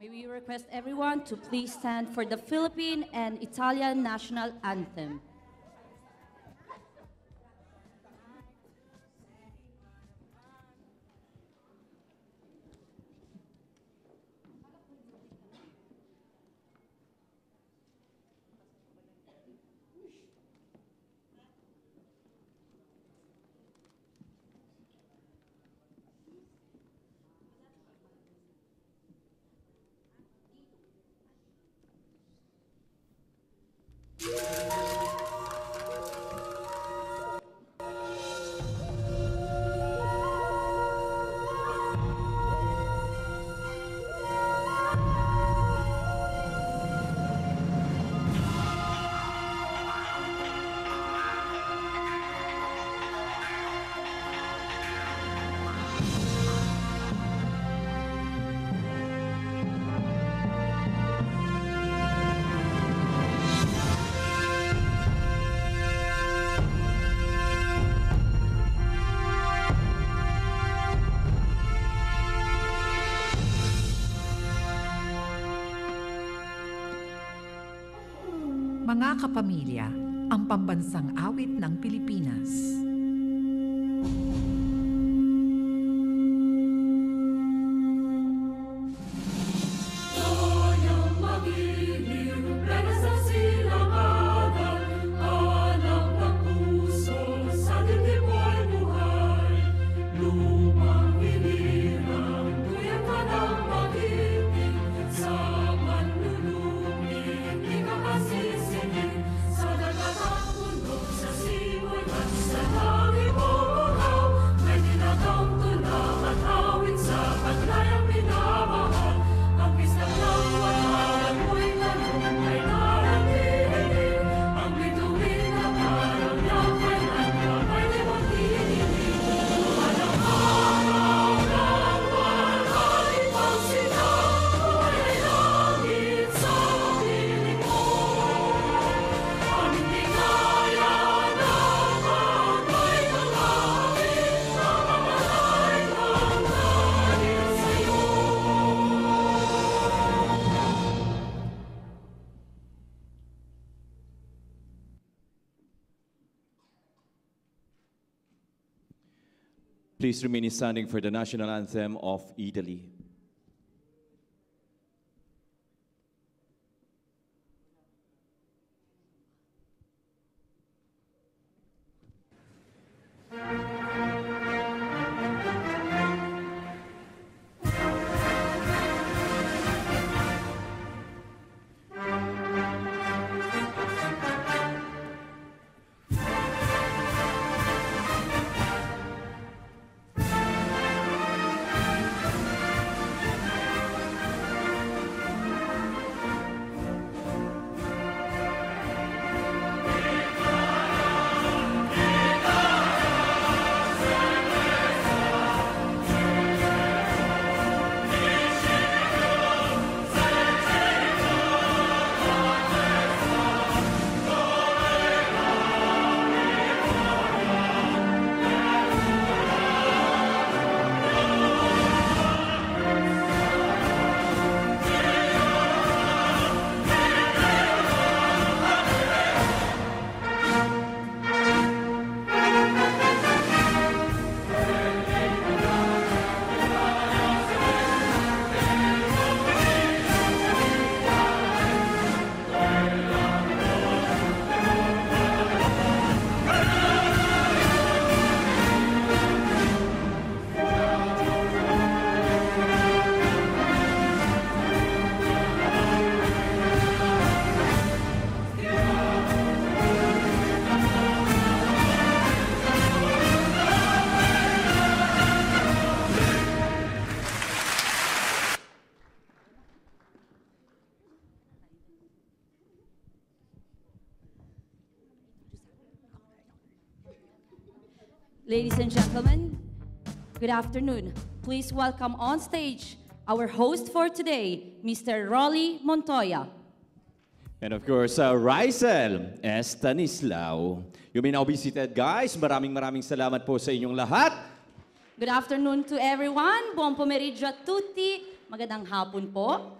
May we request everyone to please stand for the Philippine and Italian national anthem. Mga kapamilya, ang pambansang awit ng Pilipinas. Please remain standing for the national anthem of Italy. Ladies and gentlemen, good afternoon. Please welcome on stage our host for today, Mr. Rolly Montoya. And of course, Rysel Estanislao. You may now be seated, guys. Maraming salamat po sa inyong lahat. Good afternoon to everyone. Buon pomeriggio a tutti. Magandang hapon po.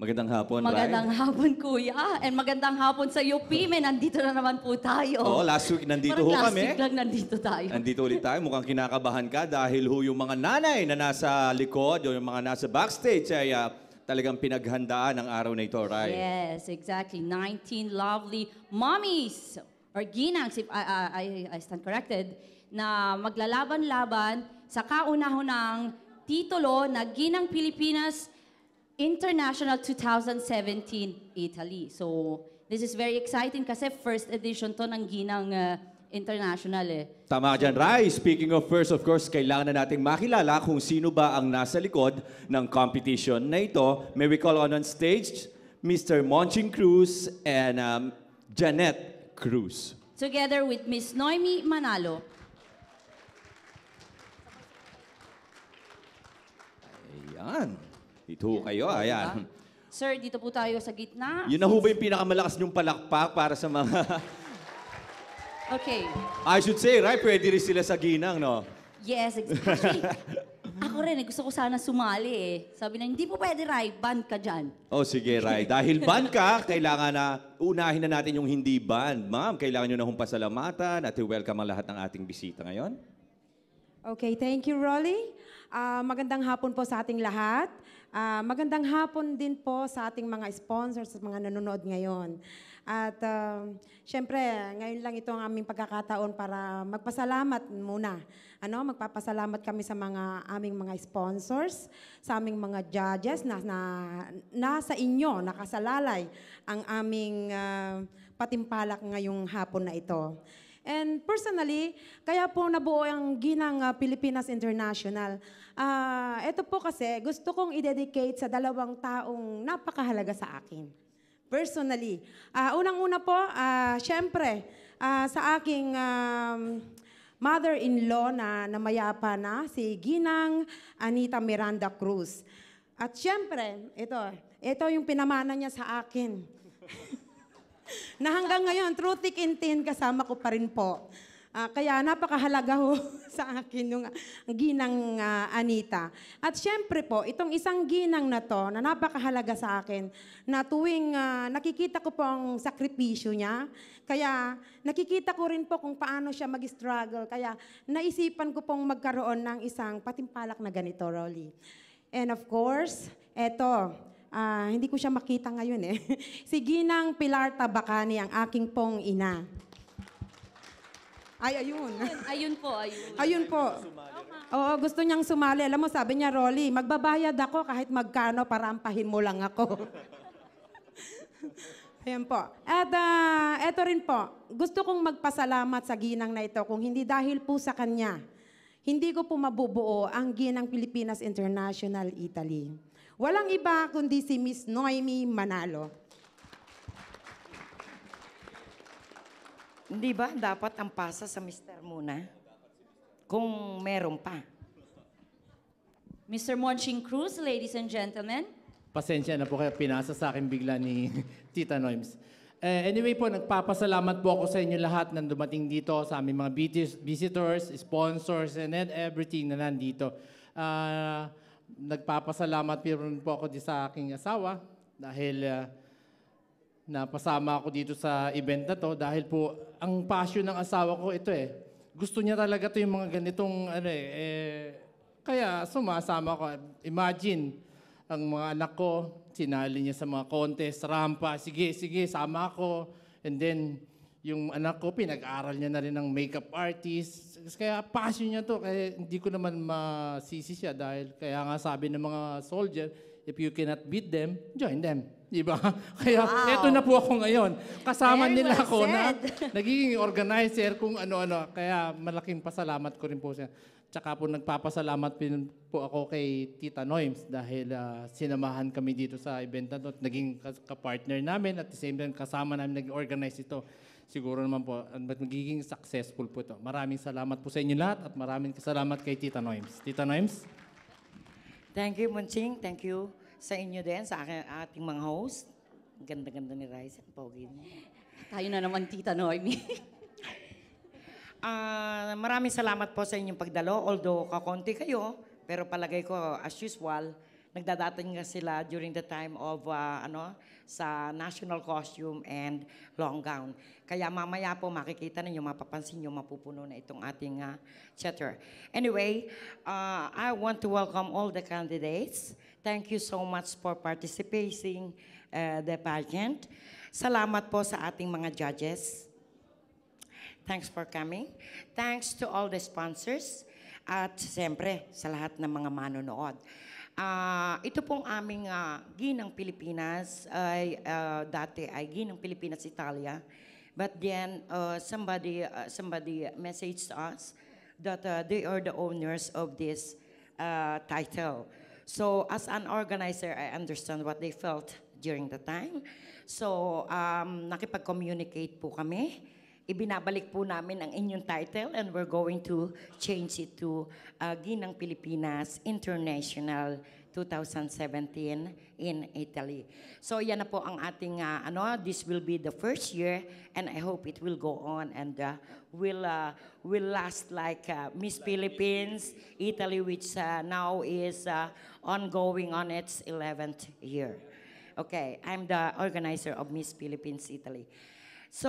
Magandang hapon, Magandang Rai. hapon, Kuya. And magandang hapon sa UP. Nandito na naman po tayo. Oo, last week nandito Parang ho last kami. week lang nandito tayo. Nandito ulit tayo. Mukhang kinakabahan ka dahil ho yung mga nanay na nasa likod o yung mga nasa backstage ay talagang pinaghandaan ang araw na ito, Rai. Yes, exactly. 19 lovely mommies or ginangs, if I stand corrected, na maglalaban-laban sa kauna-unang titulo na Ginang Pilipinas International 2017 Italy. So, this is very exciting kasi first edition to ng Ginang International eh. Tama ka dyan, Rai. Speaking of first, of course, kailangan na nating makilala kung sino ba ang nasa likod ng competition na ito. May we call on stage Mr. Monching Cruz and Janet Cruz. Together with Miss Noemi Manalo. Ayan. Dito ho kayo, ayan. Sir, dito po tayo sa gitna. Yun na ho ba yung pinakamalakas niyong palakpak para sa mga... Okay. I should say, Rai, pwede rin sila sa ginang, no? Yes, actually, ako rin, gusto ko sana sumali eh. Sabi na, hindi po pwede, Rai, ban ka dyan. Oh, sige, Rai. Dahil ban ka, kailangan na unahin na natin yung hindi ban. Ma'am, kailangan nyo na hong pasalamatan at i-welcome ang lahat ng ating bisita ngayon. Okay, thank you, Rolly. Magandang hapon po sa ating lahat. Magandang hapon din po sa ating mga sponsors at mga nanonood ngayon. At syempre, ngayon lang ito ang aming pagkakataon para magpasalamat muna. Magpapasalamat kami sa mga aming mga sponsors, sa aming mga judges na nasa inyo, nakasalalay ang aming patimpalak ngayong hapon na ito. And personally, kaya po nabuo ang Ginang Pilipinas International. Ito po kasi, gusto kong i-dedicate sa dalawang taong napakahalaga sa akin. Personally. Unang-una po, syempre, sa aking mother-in-law na namayapa na, si Ginang Anita Miranda Cruz. At syempre, ito yung pinamana niya sa akin. Na hanggang ngayon, through thick and thin, kasama ko pa rin po. Kaya napakahalaga ho sa akin yung ginang Anita. At syempre po, itong isang ginang na to, na napakahalaga sa akin, na tuwing nakikita ko po ang sakripisyo niya, kaya nakikita ko rin po kung paano siya mag-struggle. Kaya naisipan ko pong magkaroon ng isang patimpalak na ganito, Rolly. And of course, eto, hindi ko siya makita ngayon eh. Si Ginang Pilar Tabacani, ang aking pong ina. Ay, ayun. Ayun po, ayun. Ayun po. Oo, gusto niyang sumali. Alam mo, sabi niya, Rolly, magbabayad ako kahit magkano para ampahin mo lang ako. Ayan po. At eto rin po, gusto kong magpasalamat sa ginang na ito. Kung hindi dahil po sa kanya, hindi ko po mabubuo ang Ginang Pilipinas International Italy. Walang iba kundi si Miss Noemi Manalo. Hindi ba dapat ang pasa sa mister muna? Kung meron pa. Mr. Monching Cruz, ladies and gentlemen. Pasensya na po kaya pinasa sa akin bigla ni Tita Noims. Anyway po, nagpapasalamat po ako sa inyo lahat na dumating dito, sa aming mga visitors, sponsors, and everything na nandito. Nagpapasalamat po ako sa aking asawa dahil napasama ako dito sa event na to dahil po ang passion ng asawa ko ito eh. Gusto niya talaga to yung mga ganitong kaya sumasama ko. Imagine, ang mga anak ko, sinali niya sa mga contest, rampa, sige, sama ako. And then, yung anak ko, pinag-aral niya na rin ng makeup artist. Kaya passion niya to. Kaya hindi ko naman masisi siya dahil kaya nga sabi ng mga soldier, if you cannot beat them, join them. Diba? Kaya eto na po ako ngayon. Kasama Very nila well ako na said. nagiging organizer kung ano-ano. Kaya malaking pasalamat ko rin po siya. Tsaka po nagpapasalamat din po ako kay Tita Noims dahil sinamahan kami dito sa event na to. Naging ka-partner namin at the same time kasama namin nag-organize ito. Siguro naman po magiging successful po ito. Maraming salamat po sa inyo lahat at maraming salamat kay Tita Noims. Tita Noims? Thank you, Munching. Thank you sa inyo din, sa ating mga host. Ang ganda-ganda ni Rice. Ang pogi mo. Tayo na naman, Tita Noemi. Maraming salamat po sa inyong pagdalo. Although kakonti kayo, pero palagay ko, as usual, nagdadating nga sila during the time of sa national costume and long gown. Kaya mamaya po makikita ninyo, mapapansin nyo, mapupuno na itong ating theater. Anyway, I want to welcome all the candidates. Thank you so much for participating the pageant. Salamat po sa ating mga judges. Thanks for coming. Thanks to all the sponsors. At siyempre, sa lahat ng mga manonood. Ito pong aming Ginang Pilipinas ay dati ay Ginang Pilipinas Italia. But then somebody messaged us that they are the owners of this title. So as an organizer, I understand what they felt during the time. So nakipag-communicate po kami. Ibinabalik po namin ang inyong title and we're going to change it to Ginang Pilipinas International 2017 in Italy. So yan na po ang ating, this will be the first year and I hope it will go on and will last like Miss Philippines, Italy, which now is ongoing on its 11th year. Okay, I'm the organizer of Miss Philippines, Italy. So,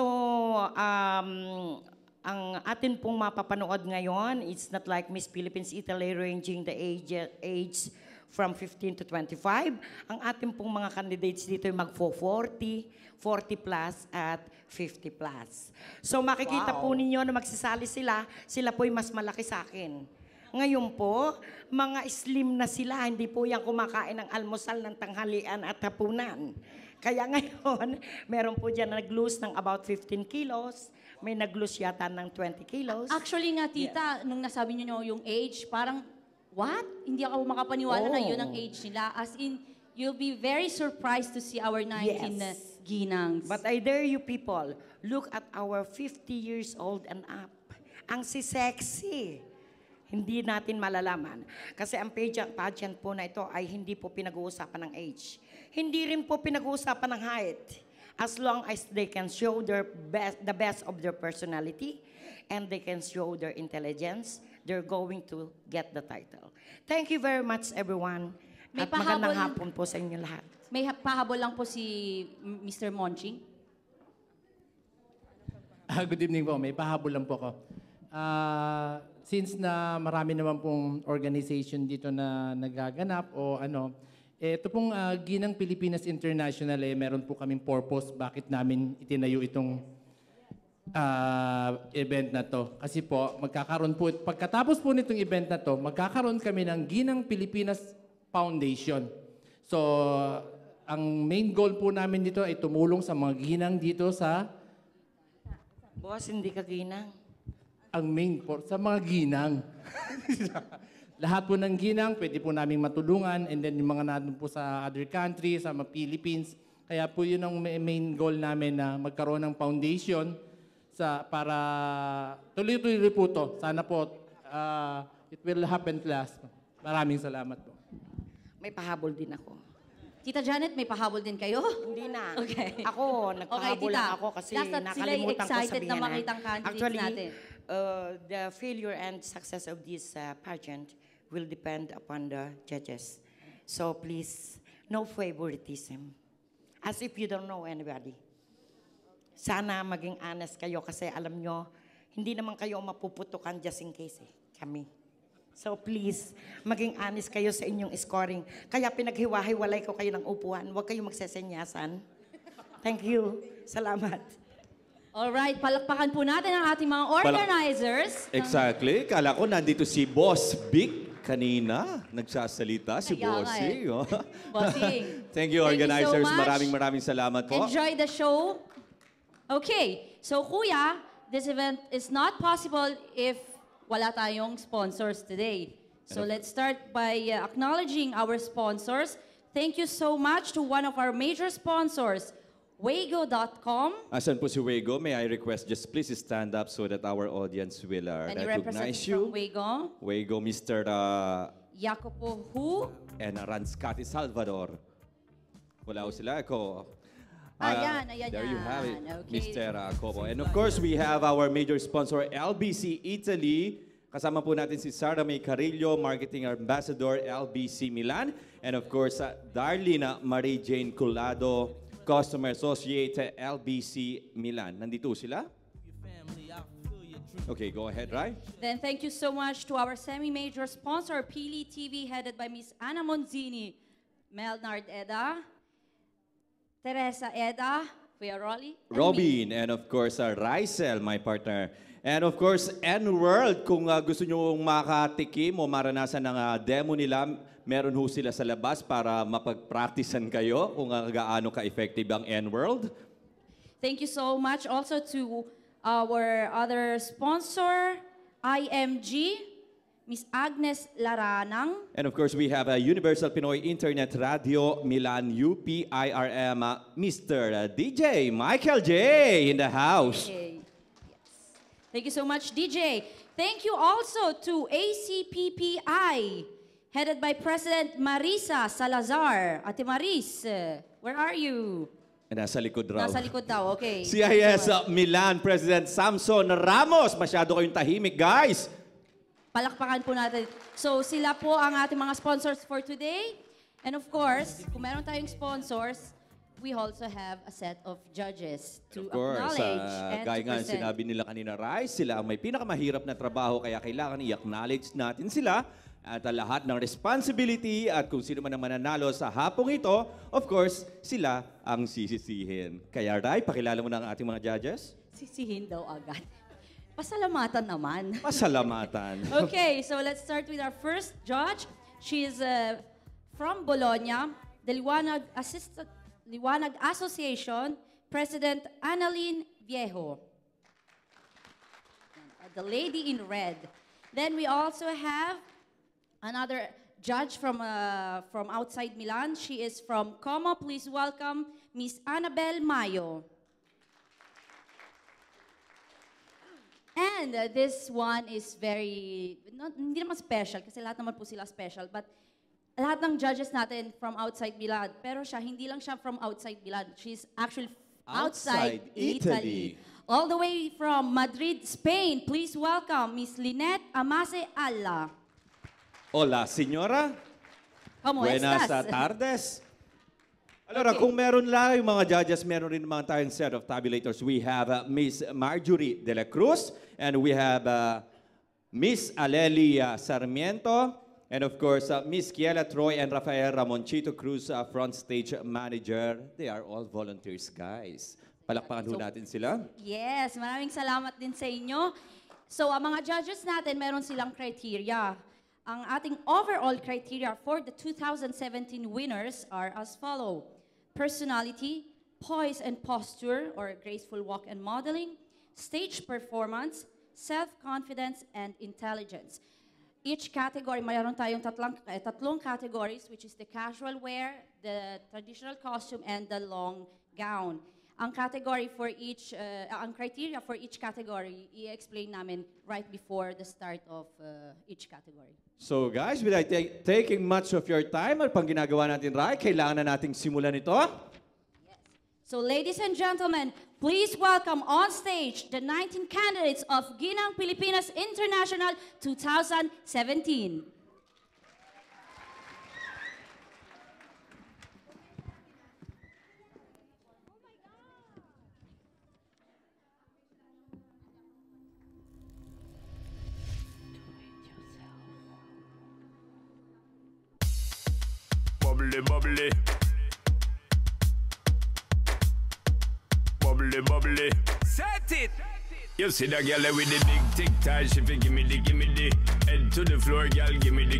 ang atin pong mapapanood ngayon, it's not like Miss Philippines Italy ranging the age from 15 to 25. Ang atin pong mga candidates dito ay magfo-40, 40 plus at 50 plus. So makikita po ninyo na magsisali sila po ay mas malaki sa akin. Ngayon po, mga slim na sila, hindi po yan kumakain ng almusal ng tanghalian at hapunan. Kaya ngayon, meron po dyan na nag-lose ng about 15 kilos, may nag-lose yata ng 20 kilos. Actually nga, tita, nung nasabi niyo yung age, parang, what? Hindi ako makapaniwala na yun ang age nila. As in, you'll be very surprised to see our 19 ginangs. But I dare you people, look at our 50 years old and up. Ang sexy. Hindi natin malalaman. Kasi ang pageant po na ito ay hindi po pinag-uusapan ng age. Hindi rin po pinag-uusapan ng height. As long as they can show the best of their personality and they can show their intelligence, they're going to get the title. Thank you very much, everyone. May At magandang hapon po sa inyo lahat. May pahabol lang po si Mr. Monching. Good evening po. May pahabol lang po ako. Since na marami naman pong organization dito na nagaganap o ito pong Ginang Pilipinas International, meron po kaming purpose bakit namin itinayo itong event na to. Kasi po, magkakaroon po, pagkatapos po nitong event na to, magkakaroon kami ng Ginang Pilipinas Foundation. So, ang main goal po namin dito ay tumulong sa mga ginang dito sa... Boss, hindi ka ginang. Ang sa mga ginang. Lahat po ng ginang, pwede po namin matulungan and then yung mga nandun po sa other countries, sa mga Philippines. Kaya po yun ang main goal namin na magkaroon ng foundation para tuloy-tuloy po to. Sana po it will happen last. Maraming salamat po. May pahabol din ako. Tita Janet, may pahabol din kayo? Hindi na. Okay. Ako, nagpahabol lang ako kasi nakalimutan ko sabihin. Na makitang candidates Actually, natin. The failure and success of this pageant will depend upon the judges. So please, no favoritism. As if you don't know anybody. Sana maging honest kayo kasi alam nyo, hindi naman kayo mapuputukan just in case kami. So please, maging honest kayo sa inyong scoring. Kaya pinaghiwa-hiwalay ko kayo ng upuan. Huwag kayong magsesenyasan. Thank you. Salamat. Alright, palakpakan po natin ang ating mga organizers. Exactly. Kala ko nandito si Boss Vic kanina. Nagsasalita si Bossing. Bossing. Thank you, organizers. Maraming salamat po. Enjoy the show. Okay, so Kuya, this event is not possible if wala tayong sponsors today. So let's start by acknowledging our sponsors. Thank you so much to one of our major sponsors, Waygo.com. Asan po si Waygo? May I request just please stand up so that our audience will Any recognize representatives you. from Waygo? Waygo, Mr. Jacopo Hu. And Ranscati Salvador. Wala ko sila. Ako. Ayan There you have it, Okay. Mr. Cobo. And of course, we have our major sponsor, LBC Italy, Kasama po natin si Sara May Carillo, Marketing Ambassador, LBC Milan. And of course, Darlene Marie Jane Colado, Customer Associate, LBC Milan. Nandito sila? Okay, go ahead, Rai. Then thank you so much to our semi-major sponsor, Pili TV, headed by Miss Anna Monzini, Melnard Eda, Teresa Eda, Kuya Rolly, and Robin, me. and of course, Rysel, my partner. And of course, N-World, kung gusto nyo makatikim o maranasan ng demo nila, meron ho sila sa labas para mapag-practicean kayo kung gaano ka-effective ang N-World. Thank you so much also to our other sponsor, IMG, Miss Agnes Laranang. And of course, we have Universal Pinoy Internet Radio, Milan UPIRM, Mr. DJ Michael J. in the house. Okay. Thank you so much, DJ. Thank you also to ACPPI, headed by President Marisa Salazar. Ate Maris, where are you? Nasa likod raw. Nasa likod daw, okay. CIS Milan President Samson Ramos. Masyado kayong tahimik, guys. Palakpakan po natin. So sila po ang ating mga sponsors for today. And of course, kung meron tayong sponsors, we also have a set of judges to acknowledge and gaya to nga present. sinabi nila kanina, Rice, sila ang may pinakamahirap na trabaho kaya kailangan i-acknowledge natin sila at lahat ng responsibility at kung sino man ang mananalo sa hapong ito, of course, sila ang sisisihin. Kaya, Rai, pakilala mo na ang ating mga judges. Sisihin daw agad. Pasalamatan naman. Pasalamatan. Okay, so let's start with our first judge. She is from Bologna, the Liwanag Association, President Annalyn Viejo. The lady in red. Then we also have another judge from outside Milan. She is from Como. Please welcome Miss Annabel Mayo. And this one is very, hindi naman special kasi lahat naman po sila special, but lahat ng judges natin from outside Milan. Pero siya, hindi lang siya from outside Milan. She's actually outside Italy. All the way from Madrid, Spain. Please welcome Miss Lynette Amase Alla. Hola, señora. ¿Cómo Buenas estás? tardes. Alora, kung meron lang yung mga judges, meron rin naman tayong set of tabulators. We have Miss Marjorie de la Cruz, and we have Miss Alelia Sarmiento, and of course, Miss Kiela Troy and Rafael Ramonchito Cruz, front stage manager. They are all volunteers, guys. Palakpakan ho natin sila. Yes, maraming salamat din sa inyo. So, ang mga judges natin, meron silang criteria. Ang ating overall criteria for the 2017 winners are as follow. Personality, poise and posture, or graceful walk and modeling, stage performance, self-confidence, and intelligence. Each category, mayroon tayong tatlong categories, which is the casual wear, the traditional costume, and the long gown. Ang category for each, ang criteria for each category, i-explain namin right before the start of each category. So guys, without taking much of your time, at pang ginagawa natin, Rai, kailangan na nating simulan ito. Yes. So ladies and gentlemen, please welcome on stage the 19 candidates of Ginang Pilipinas International 2017. Bubbly, bubbly. Bubbly, bubbly. Set it! You see that girl with the big tic tac, she fi gimme the. Head to the floor, girl, gimme the.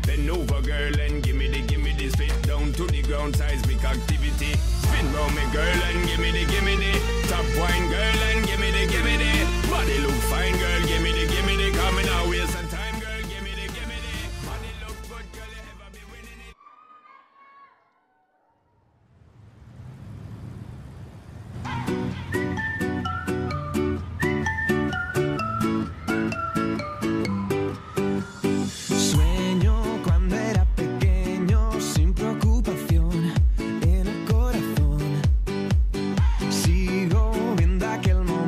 Bend over, girl, and gimme the. Spit down to the ground, seismic activity. Spin round me, girl, and gimme the. Top wine, girl, and gimme the. Body look fine, girl, gimme the. Coming out, waste some time, girl, gimme the. Body look good, girl, you ever be winning it. Sueño cuando era pequeño sin preocupación en el corazón. Sigo viendo aquel momento.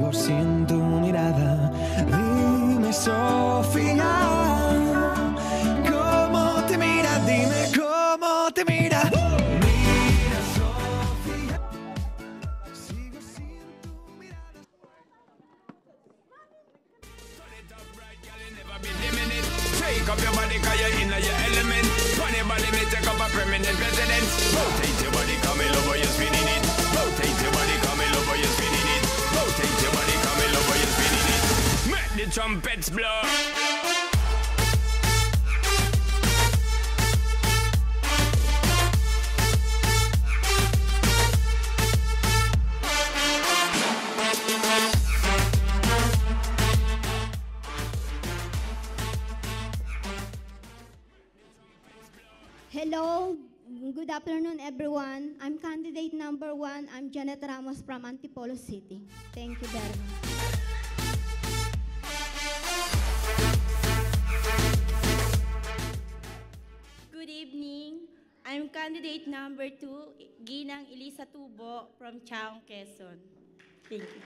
ciego sin tu mirada. Dime, Sofía, ¿cómo te mira? Dime cómo te mira. Mira, Sofía, sigo sin tu mirada. Take up your body, cause you're in your element. Funny body, me take up a permanent residence. Rotate your body, come in over, you're spinning it. Rotate your body, come in over, you're spinning it. Rotate your body, come in over, you're spinning it. Make the trumpets blow. Hello, good afternoon everyone. I'm candidate number 1. I'm Janet Ramos from Antipolo City. Thank you very much. Good evening. I'm candidate number 2, Ginang Elisa Tubo from Chaong, Quezon. Thank you.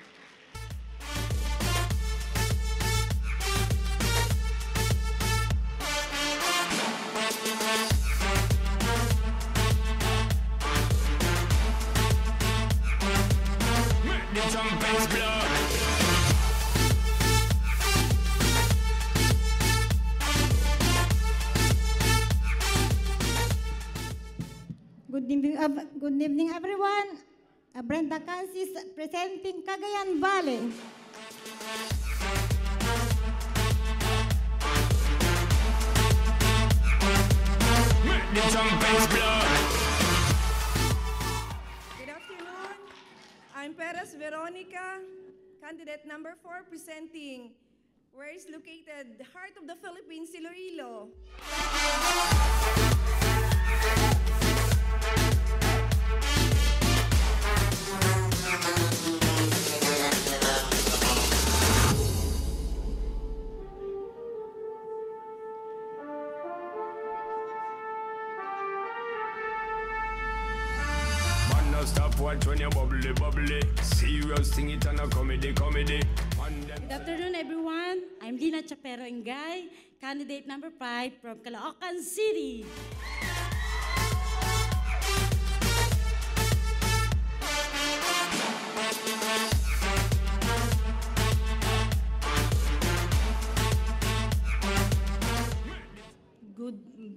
Make the trumpets blow. Good evening, everyone. Brenda Cansis presenting Cagayan Valley. Make the trumpets blow. Good afternoon. I'm Perez Veronica, candidate number 4, presenting where is located the heart of the Philippines, Iloilo. Man, no stop watch when you bubbly, bubbly. Serious thing, it and a comedy, comedy. And them Good afternoon, everyone. I'm Lina Chapero Ingay, candidate number 5 from Caloocan City.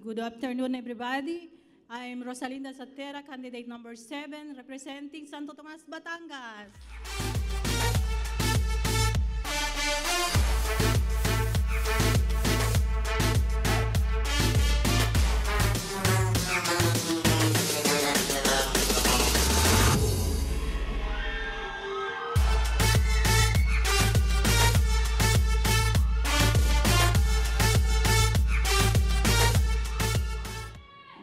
Good afternoon, everybody. I'm Rosalinda Satera, candidate number 7, representing Santo Tomas, Batangas.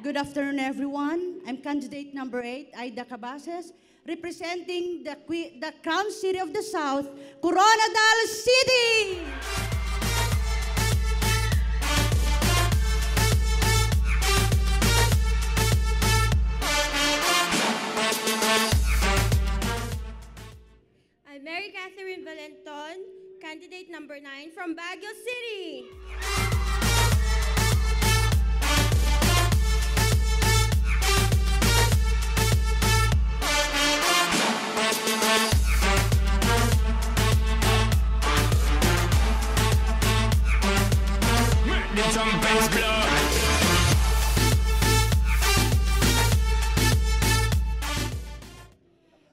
Good afternoon, everyone. I'm candidate number 8, Aida Cabases, representing the Crown City of the South, Coronadal City. I'm Mary Catherine Valenton, candidate number 9 from Baguio City. Make the trumpets blow.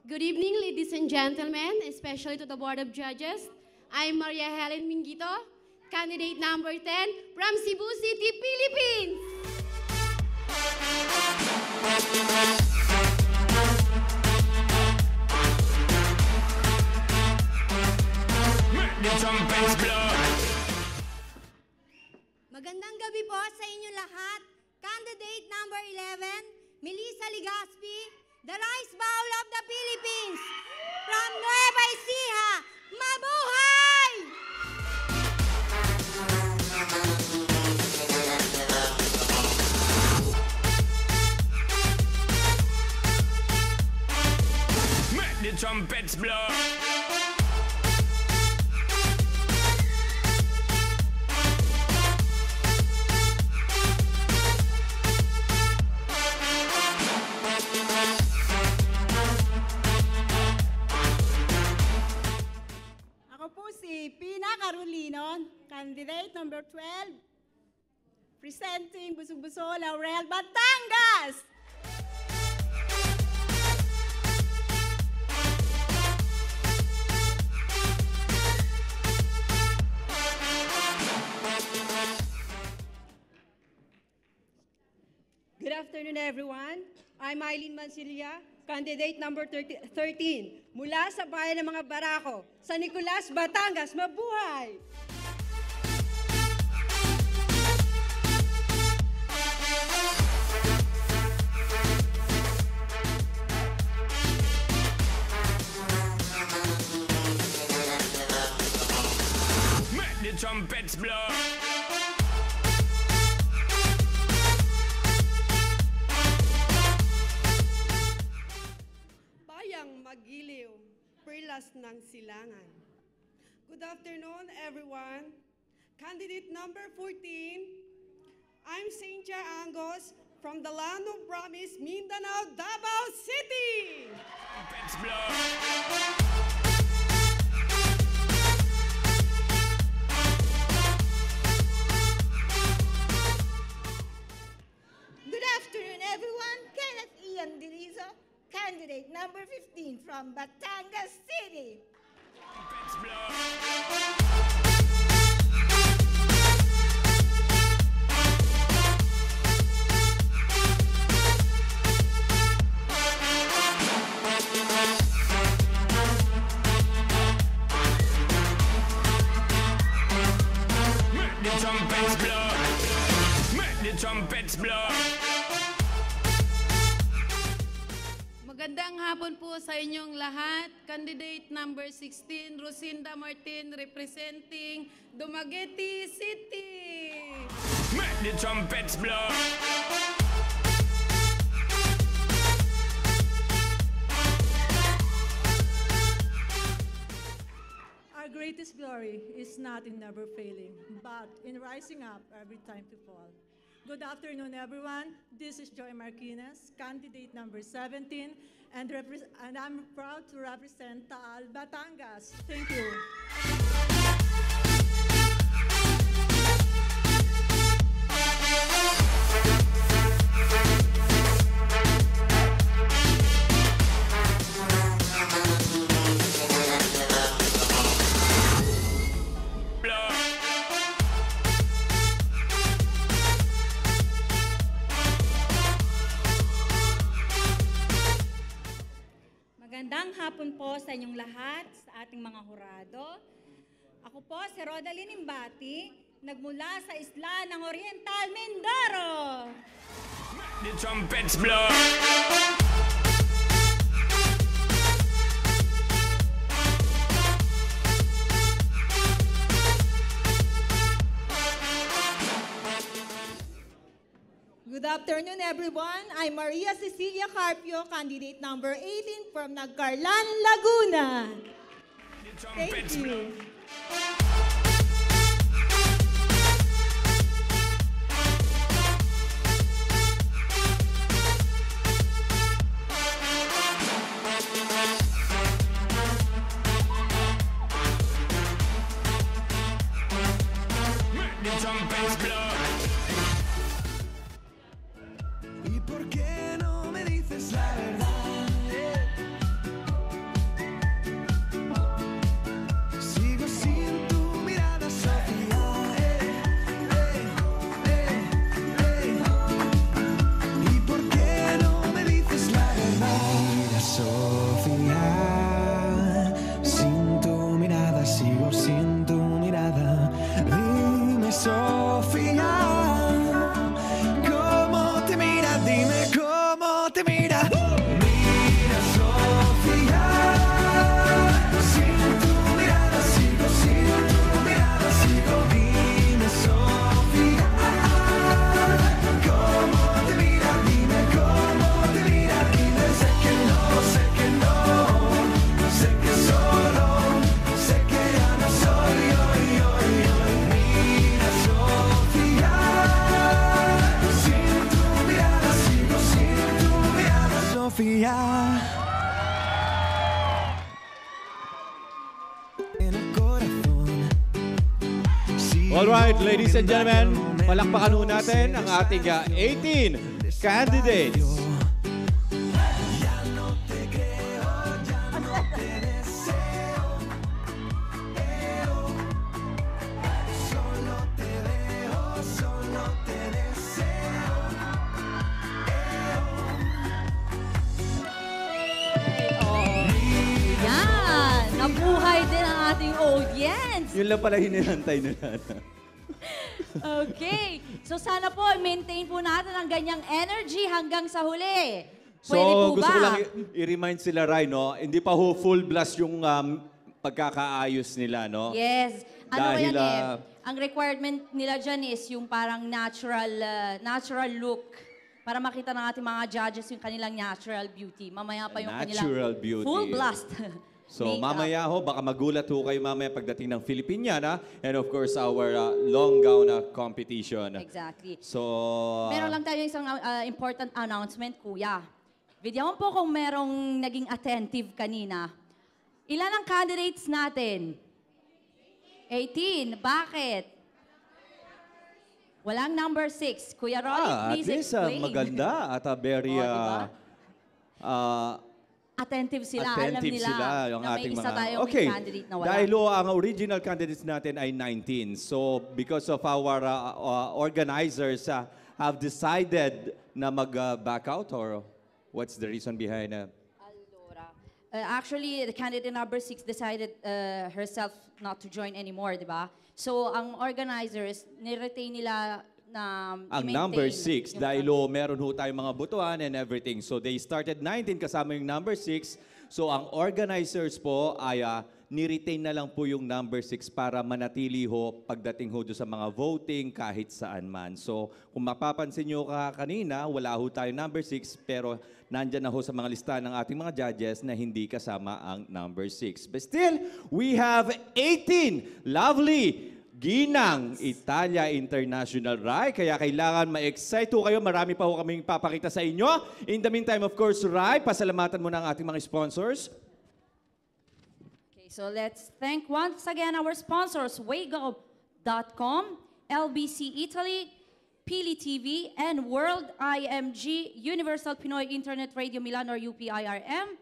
Good evening, ladies and gentlemen, especially to the Board of Judges. I'm Maria Helen Minguito, candidate number 10 from Cebu City, Philippines. Make the trumpets blow. Magandang gabi po sa inyo lahat. Candidate number 11, Melissa Ligaspi, the Rice Bowl of the Philippines. From Nueva Ecija, mabuhay! Make the trumpets blow. si Pina Carolino, candidate number 12, presenting Busog-Buso, Laurel, Batangas. Good afternoon, everyone. I'm Eileen Mancilia, candidate number 13, mula sa bayan ng mga Barako, San Nicolas, Batangas. Mabuhay! Make the trumpets blow. Magiliw, Perlas ng Silangan. Good afternoon, everyone. Candidate number 14, I'm Cynthia Angos from the land of promise, Mindanao, Davao City. Trumpets blow. Good afternoon, everyone. Kenneth Ian Dirizo, candidate number 15 from Batangas City. Trumpets blow. Make the trumpets blow. Make the trumpets blow. Magandang hapon po sa inyong lahat. Candidate number 16, Rosinda Martin, representing Dumaguete City. Make the trumpets blow. Our greatest glory is not in never failing, but in rising up every time to fall. Good afternoon, everyone. This is Joy Marquinez, candidate number 17, and I'm proud to represent Taal, Batangas. Thank you. Magandang hapon po sa inyong lahat, sa ating mga hurado. Ako po si Rodaline Imbati, nagmula sa isla ng Oriental, Mindoro. The trumpets blow. Good afternoon, everyone. I'm Maria Cecilia Carpio, candidate number 18 from Nagcarlan, Laguna. Thank you. The trumpets blow. ¿Y por qué no me dices la verdad? Sigo sin tu mirada, Sofía. ¿Y por qué no me dices la verdad? Mira, Sofía, sin tu mirada, sigo sin tu mirada. Dime, Sofía, ¿cómo te mira? Dime cómo te mira. Mira, Sofía, sin tu mirada sigo, sin tu mirada sigo. Dime, Sofía, ¿cómo te mira? Dime cómo te mira. Dime, sé que no, sé que no, sé que solo, sé que ya no soy yo. Mira, Sofía. Alright, ladies and gentlemen, palakpakan ho natin ang ating 18 candidates. Yan! Nabuhay din ang ating audience. Yun lang pala hinihantay nila. Okay. So sana po, maintain po natin ang ganyang energy hanggang sa huli. So, Pwede po gusto ba? ko lang i-remind sila, Rai, no? Hindi pa ho full blast yung pagkakaayos nila, no? Yes. Ano Dahil, ba yan Ang requirement nila dyan is yung parang natural look para makita ng ating mga judges yung kanilang natural beauty. Mamaya pa yung Natural kanilang beauty. full blast. So, makeup. mamaya ho, baka magulat ho kayo mamaya pagdating ng Filipiniana and of course, our long gown competition. Exactly. So, Meron lang tayo isang important announcement, Kuya. Bigyan mo po kung merong naging attentive kanina. Ilan ang candidates natin? 18. Bakit? Walang number 6. Kuya Rolly, at please least explain. maganda at very diba? Attentive sila. Alam attentive nila sila yung na may ating isa mga... tayong Okay, candidate na wala. dahil ang original candidates natin ay 19. So, because of our organizers have decided na mag-back out or what's the reason behind Actually, the candidate number 6 decided herself not to join anymore, di ba? So, ang organizers, niretain nila na ang number 6 dahil meron ho tayong mga butuan and everything. So they started 19 kasama yung number 6. So ang organizers po ay ni-retain na lang po yung number 6 para manatili ho pagdating ho sa mga voting kahit saan man. So kung mapapansin nyo kanina, wala ho tayo number 6 pero nandyan na ho sa mga listahan ng ating mga judges na hindi kasama ang number 6. But still, we have 18 lovely Ginang Italia International, Rai. Kaya kailangan ma-excite ho kayo. Marami pa ho kaming papakita sa inyo. In the meantime, of course, Rai, pasalamatan mo ng ating mga sponsors. Okay, so let's thank once again our sponsors, Waygo.com, LBC Italy, Pili TV, and World IMG, Universal Pinoy Internet Radio Milan or UPIRM,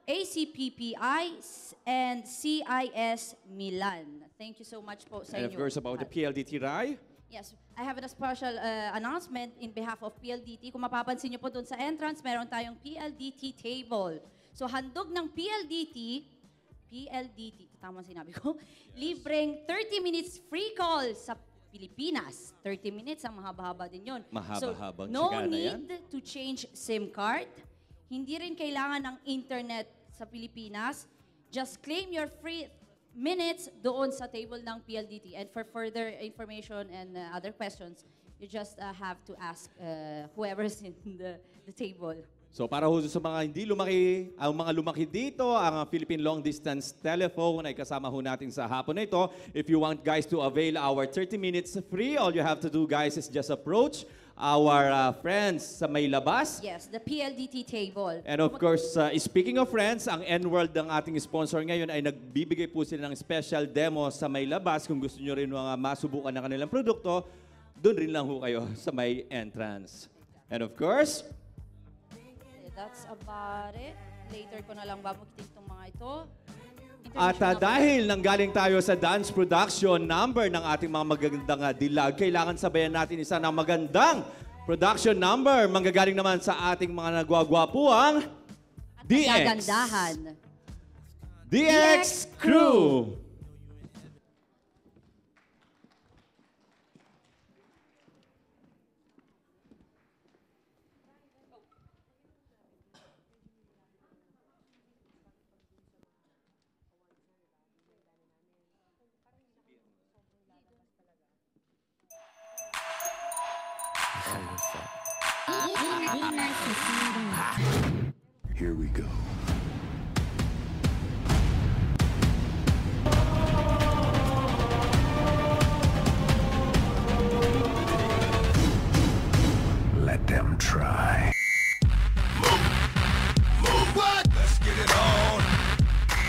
ACPPI, and CIS Milan. Thank you so much po sa inyo. And of course, about the PLDT, Rai. Yes, I have a special announcement in behalf of PLDT. Kung mapapansin niyo po doon sa entrance, meron tayong PLDT table. So, handog ng PLDT, tama sinabi ko, libreng 30 minutes free call sa Pilipinas. 30 minutes, ang mahaba-haba din yun. Mahaba-habang so, no tsigana yan. need to change SIM card. Hindi rin kailangan ng internet sa Pilipinas. Just claim your free minutes doon sa table ng PLDT. And for further information and other questions, you just have to ask whoever's in the table. So para ho sa mga hindi lumaki, ang mga lumaki dito, ang Philippine Long Distance Telephone ay kasama ho natin sa hapon na ito. If you want guys to avail our 30 minutes free, all you have to do guys is just approach our friends sa may labas. Yes, the PLDT table. And of course, speaking of friends, ang N-World ng ating sponsor ngayon ay nagbibigay po sila ng special demo sa may labas. Kung gusto nyo rin mga masubukan ng kanilang produkto, doon rin lang ho kayo sa may entrance. And of course, that's about it. Later ko na lang babukitin itong mga ito. at dahil nanggaling tayo sa dance production number ng ating mga magagandang dilag, kailangan sabayan natin isa ng magandang production number. Manggagaling naman sa ating mga nagwagwapuang DX. DX Crew. Here we go. Let them try. Move what? Let's get it on.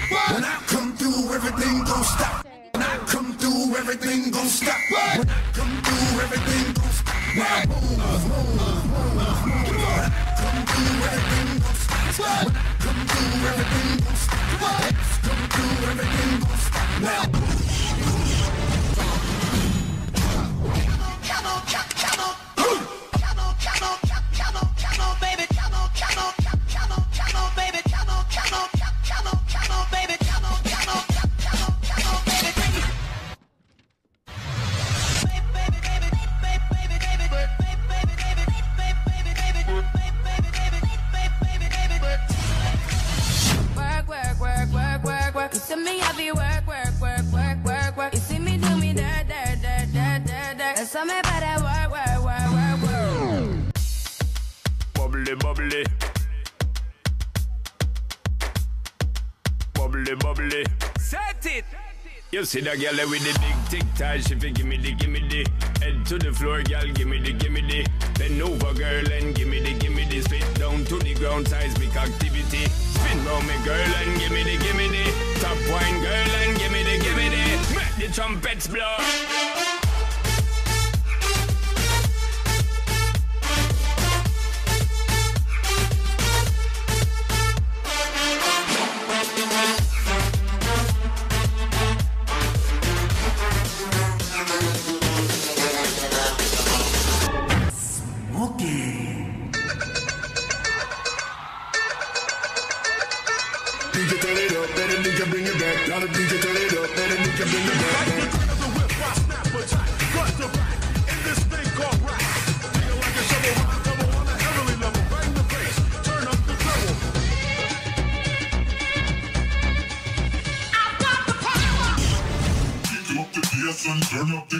What? When I come through, everything gon' stop. When I come through, everything everything gon' stop. When I come through, everything gon' stop. Now move, move, move, move. When I come through, everything gon' stop. When I come through, everything gon' stop. Come through, everything gon' stop. Now move. Come on, come on, come on. Come on, come on, come on, come on, baby. Come on, come on, come on, come on, baby. Come on, come on, come on, come on, baby. Come on, come on, come on, come on, baby. Work, work, work, work, work, work. You see me heavy work, work, work, work, work, work. You see me do me dirt, dirt, dirt, dirt, dirt, dirt. And some me better work, work, work, work, work. Bubbly, bubbly. Bubbly, bubbly. Set it! You see that girl with the big tic tac, she fi gimme the. Head to the floor, girl, gimme the. Bend over, girl, and gimme the. Spit down to the ground, seismic activity. Spin round me, girl, and gimme the. Top wine, girl, and gimme the. Make the trumpets blow. DJ turn it up, better DJ bring it back. Gotta DJ turn it up, better DJ bring it back. Like the cut of the whip, I snap a jack, front to back, in this thing called rap. Feel like a shovel, rock double on a heavenly level. Bang the bass, turn up the treble. I've got the power. DJ up the bass and turn up the.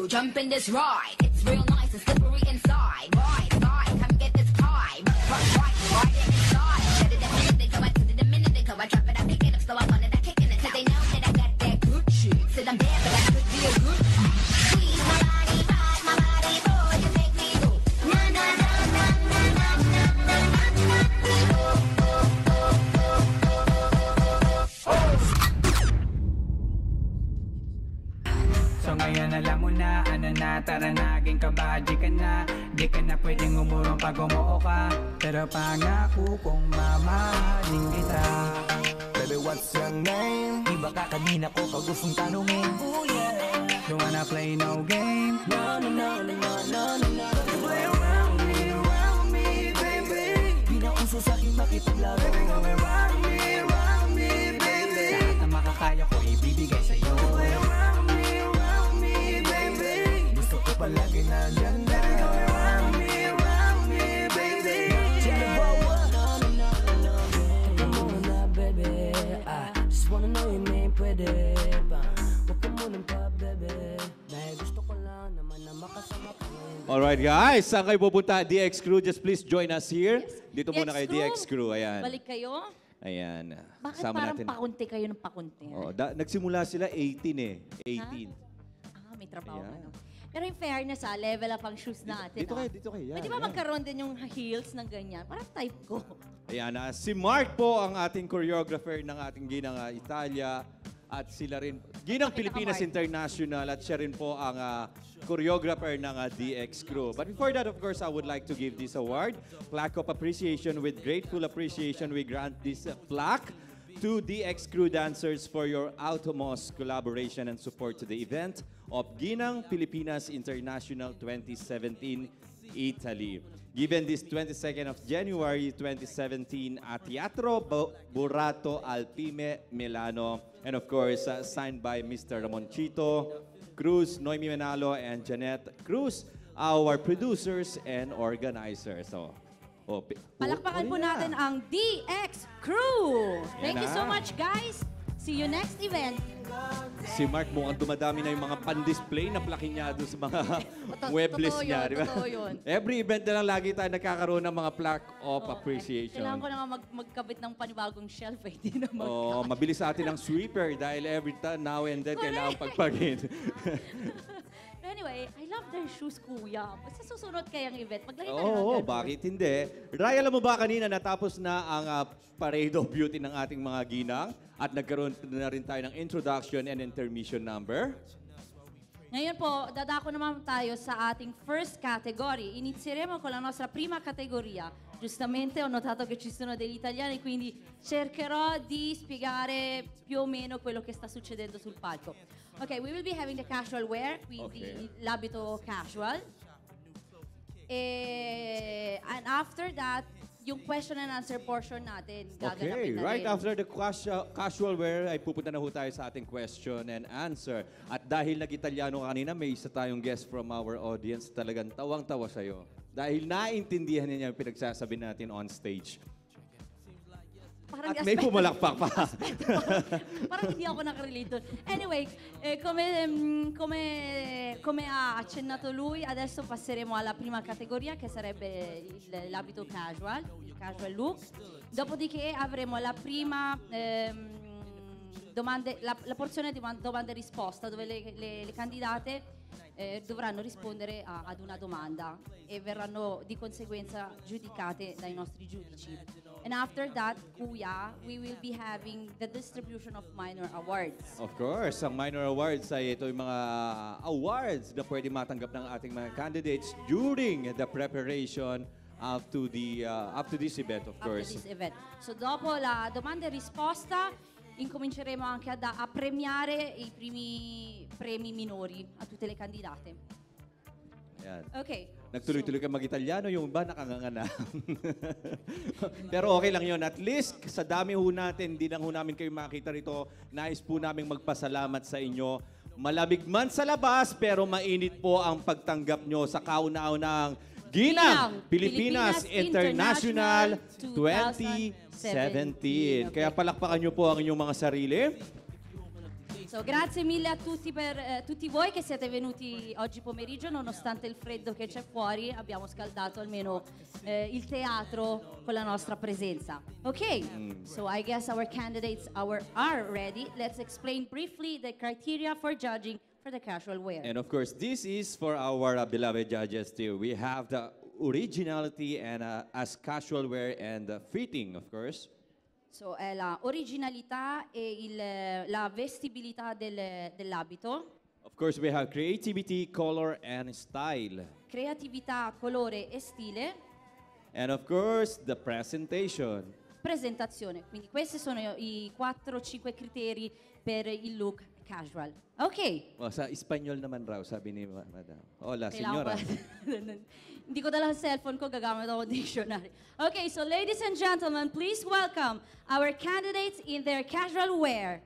Jump in this ride. It's real nice and slippery inside. Ride, come get this pie. Ride it inside. Set it a minute, they go, I put it a minute, they go, I drop it, I pick it up, so I wanted that kick in it. Cause they know that I got that good shit. Said I'm there, but I could be a good squeeze my body, ride my body, boy, you make me go. Na na na na na na na na na So ngayon alam mo na, ano na, tara na, naging kabady ka na. Di ka na pwedeng umurong pag umuo ka. Pero pangako kong mamahalin kita. Baby, what's your name? Di ba ka kanina ko pag gustong tanungin? Oh yeah. Don't wanna play no game. No, no, no, no, no, no, no. Play around me, baby. Di na uso sa'kin makipaglaro. Baby, come around me, baby. Lahat na makakaya ko ibibigay sa'yo. Play around me, baby. Gusto ko palagi na dyan na. Around me, baby. Alright guys, saan kayo pupunta? DX Crew, just please join us here. Dito muna kayo, Crew, DX Crew. Ayan. Balik kayo. Ayan. Bakit Sama parang natin. pakunti kayo ng pakunti? Oh, nagsimula sila 18 eh. 18. May trabaho Ayan. ka, no? Pero in fairness, level up ang shoes natin. Dito kayo, dito kayo. Yan, Pwede ba yan. magkaroon din yung heels ng ganyan? Parang type ko. Ayan, si Mark po ang ating choreographer ng ating Ginang Italia at sila rin, Ginang Pilipinas International at siya rin po ang choreographer ng DX Crew. But before that, of course, I would like to give this award, Plaque of Appreciation. With grateful appreciation, we grant this plaque to DX Crew dancers for your utmost collaboration and support to the event of Ginang Pilipinas International 2017 Italy. Given this 22nd of January 2017 at Teatro Burato Alpime, Milano. And of course, signed by Mr. Ramonchito Cruz, Noemi Manalo, and Janet Cruz, our producers and organizers. So, Palakpakan po natin ang DX Crew. Thank you so na. much, guys. See you next event. Si Mark mukhang dumadami na yung mga pan-display na plaki niya doon sa mga webless totoo niya. yun, Di ba? totoo yun. Every event na lang lagi tayo nagkakaroon ng mga plaque of appreciation. Kailangan ko na nga magkabit ng panibagong shelf. Hindi na Oh, mabilis sa atin ang sweeper dahil every time now and then kailangan pagpagin. Anyway, I love their shoes, kuya. Sa susunod kayang event, maglagay tayo ng Oo, ganun. bakit hindi? Ray, alam mo ba kanina natapos na ang Parade of Beauty ng ating mga ginang at nagkaroon na rin tayo ng introduction and intermission number? Ngayon po, dadako naman tayo sa ating first category. Inizieremo con la nostra prima categoria. Giustamente ho notato che ci sono degli italiani, quindi cercherò di spiegare più o meno quello che sta succedendo sul palco. Okay, we will be having the casual wear, quindi l'abito casual. And after that, yung question and answer portion natin, Okay, gaganapin na right rin. after the casual wear ay pupunta na ho tayo sa ating question and answer. At dahil nag-Italiano kanina, may isa tayong guest from our audience, talagang tawang-tawa sa'yo. Dahil naintindihan niya yung pinagsasabi natin on stage. Parang At may pumalakpak pa. Parang hindi ako nakarelate doon. Anyway, come ha accennato lui, adesso passeremo alla prima categoria che sarebbe l'abito casual, il casual look. Dopodiché avremo la prima la porzione di domande e risposta dove le candidate dovranno rispondere ad una domanda e verranno di conseguenza giudicate dai nostri giudici. And after that, kuya, we will be having the distribution of minor awards. Of course, ang minor awards ay ito yung mga awards na pwede matanggap ng ating mga candidates during the preparation up to this event, of course. After this event. So dopo la domanda e risposta, incominceremo anche a premiare i primi premi minori a tutte le candidate. Yan. Okay. Nagtuloy-tuloy ka mag-Italiano, yung iba nakanganga na. Pero okay lang yun. At least, sa dami ho natin, hindi lang ho namin kayo makita rito. Nais po namin magpasalamat sa inyo. Malamig man sa labas, pero mainit po ang pagtanggap nyo sa kauna-unang Ginang Pilipinas International 2017. Kaya palakpakan nyo po ang inyong mga sarili. So, grazie mille a tutti per tutti voi che siete venuti oggi pomeriggio, nonostante il freddo che c'è fuori, abbiamo scaldato almeno il teatro con la nostra presenza. Okay, so I guess our candidates are ready. Let's explain briefly the criteria for judging for the casual wear. And of course, this is for our beloved judges too. We have the originality and as casual wear and fitting, of course. So, è la originalità e la vestibilità dell'abito. Of course, we have creativity, color, and style. Creatività, colore e stile. And of course, the presentation. Presentazione. Quindi questi sono i 4-5 criteri per il look casual. Ok. Oh, sa Espanyol naman raw, sabi ni Madam. Hola, Kailangan señora. Hindi ko dala ang cellphone ko, gagamit ako ng dictionary. Okay, so ladies and gentlemen, please welcome our candidates in their casual wear.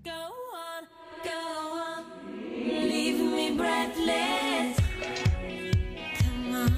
Go on, leave me breathless. Come on.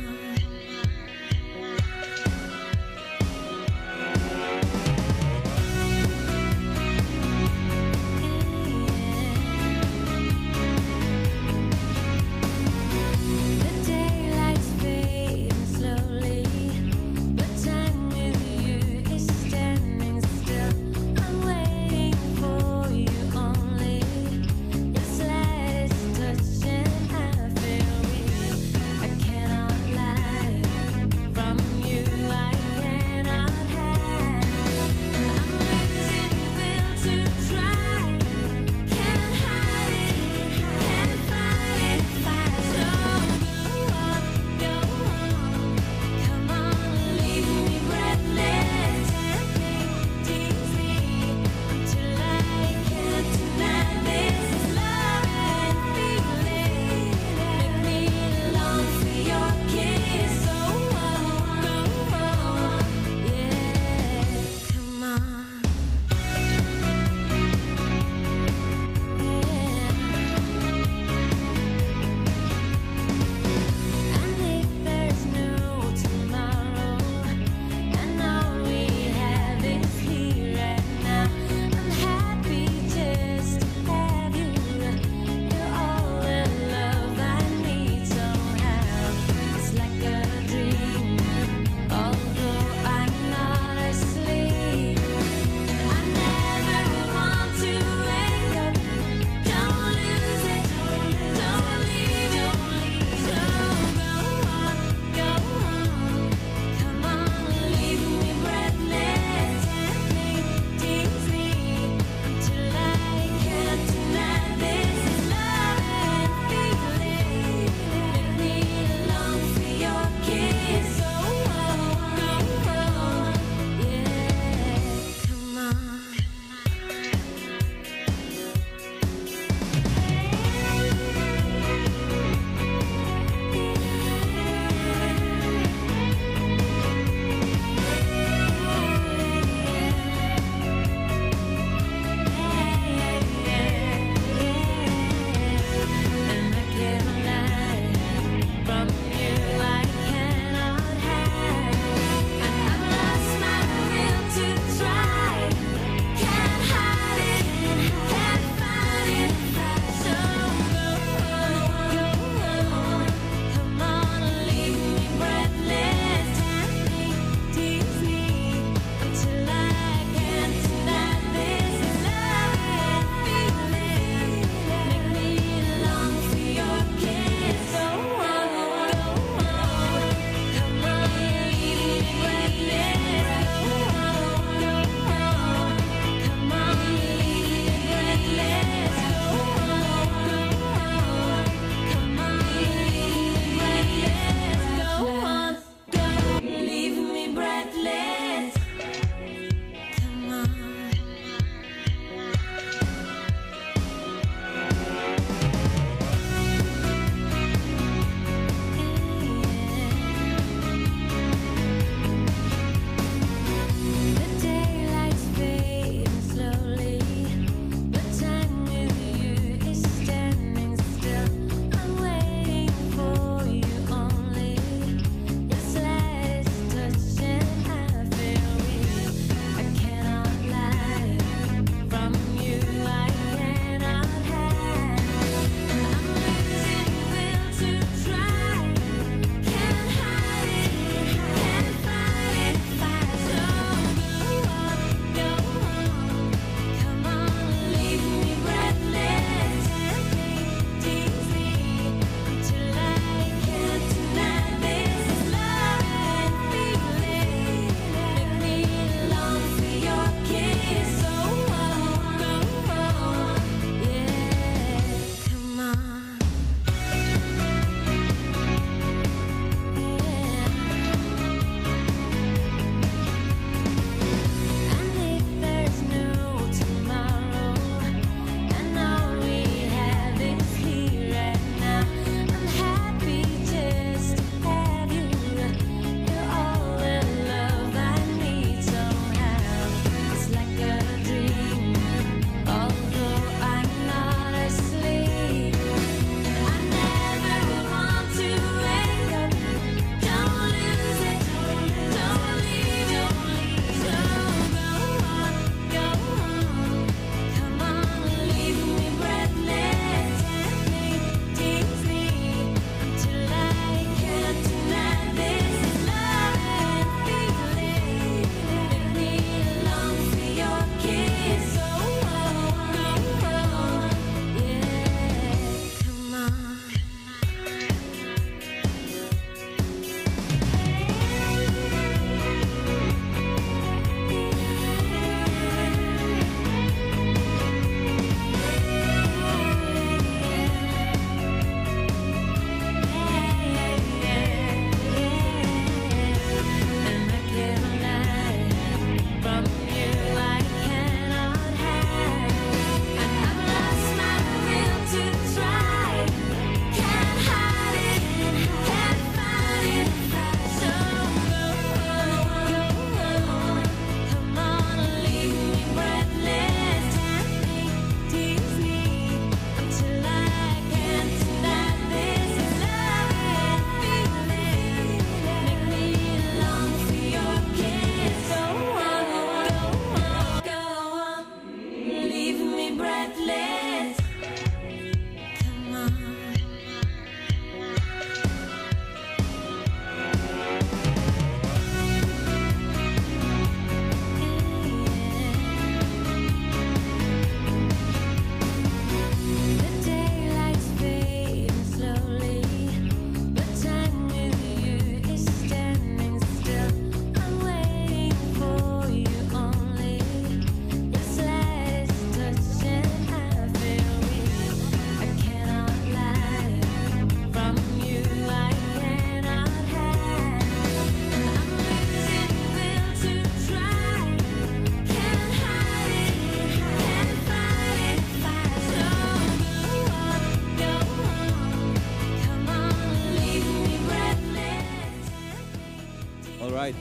All right.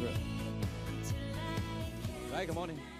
Right, come on in.